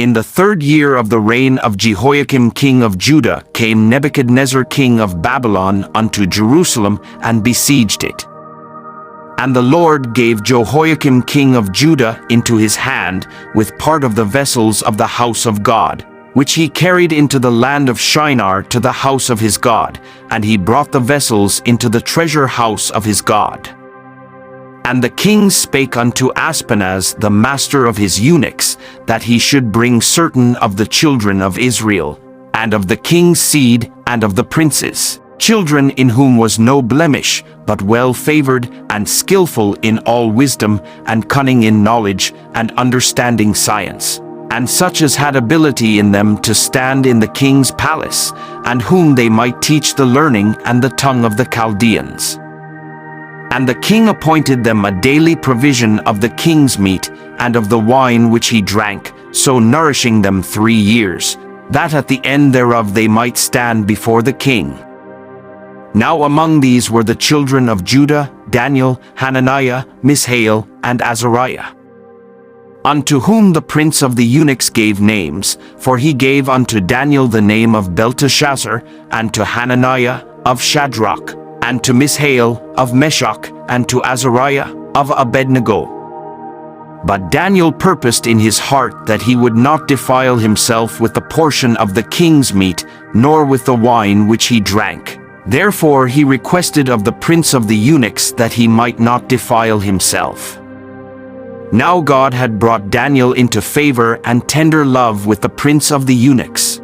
In the 3rd year of the reign of Jehoiakim king of Judah came Nebuchadnezzar king of Babylon unto Jerusalem and besieged it. And the Lord gave Jehoiakim king of Judah into his hand with part of the vessels of the house of God, which he carried into the land of Shinar to the house of his God, and he brought the vessels into the treasure house of his God. And the king spake unto Aspenaz, the master of his eunuchs, that he should bring certain of the children of Israel, and of the king's seed, and of the princes, children in whom was no blemish, but well favored, and skillful in all wisdom, and cunning in knowledge, and understanding science, and such as had ability in them to stand in the king's palace, and whom they might teach the learning and the tongue of the Chaldeans. And the king appointed them a daily provision of the king's meat, and of the wine which he drank, so nourishing them 3 years, that at the end thereof they might stand before the king. Now among these were the children of Judah, Daniel, Hananiah, Mishael, and Azariah, unto whom the prince of the eunuchs gave names, for he gave unto Daniel the name of Belteshazzar, and to Hananiah of Shadrach, and to Mishael of Meshach, and to Azariah of Abednego. But Daniel purposed in his heart that he would not defile himself with the portion of the king's meat, nor with the wine which he drank. Therefore he requested of the prince of the eunuchs that he might not defile himself. Now God had brought Daniel into favor and tender love with the prince of the eunuchs.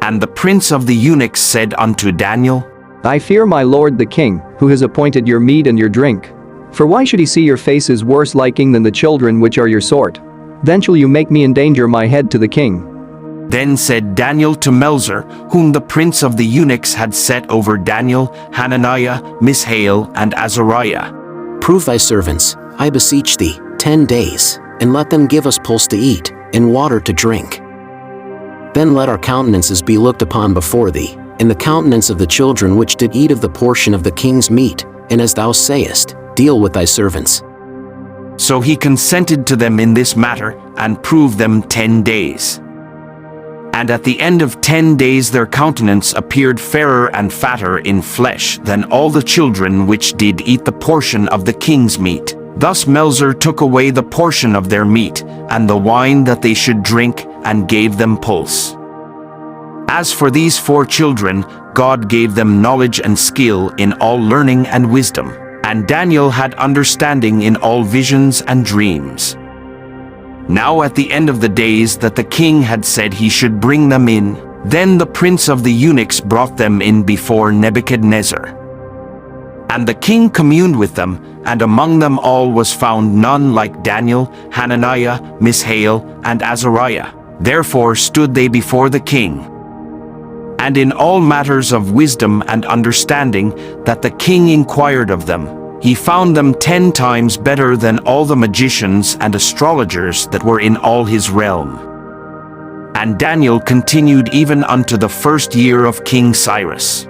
And the prince of the eunuchs said unto Daniel, I fear my lord the king, who has appointed your meat and your drink. For why should he see your faces worse liking than the children which are your sort? Then shall you make me endanger my head to the king. Then said Daniel to Melzar, whom the prince of the eunuchs had set over Daniel, Hananiah, Mishael, and Azariah, Prove thy servants, I beseech thee, 10 days, and let them give us pulse to eat, and water to drink. Then let our countenances be looked upon before thee, and the countenance of the children which did eat of the portion of the king's meat, and as thou sayest, deal with thy servants. So he consented to them in this matter, and proved them 10 days. And at the end of 10 days their countenance appeared fairer and fatter in flesh than all the children which did eat the portion of the king's meat. Thus Melzar took away the portion of their meat, and the wine that they should drink, and gave them pulse. As for these 4 children, God gave them knowledge and skill in all learning and wisdom, and Daniel had understanding in all visions and dreams. Now at the end of the days that the king had said he should bring them in, then the prince of the eunuchs brought them in before Nebuchadnezzar. And the king communed with them, and among them all was found none like Daniel, Hananiah, Mishael, and Azariah. Therefore stood they before the king. And in all matters of wisdom and understanding that the king inquired of them, he found them 10 times better than all the magicians and astrologers that were in all his realm. And Daniel continued even unto the 1st year of King Cyrus.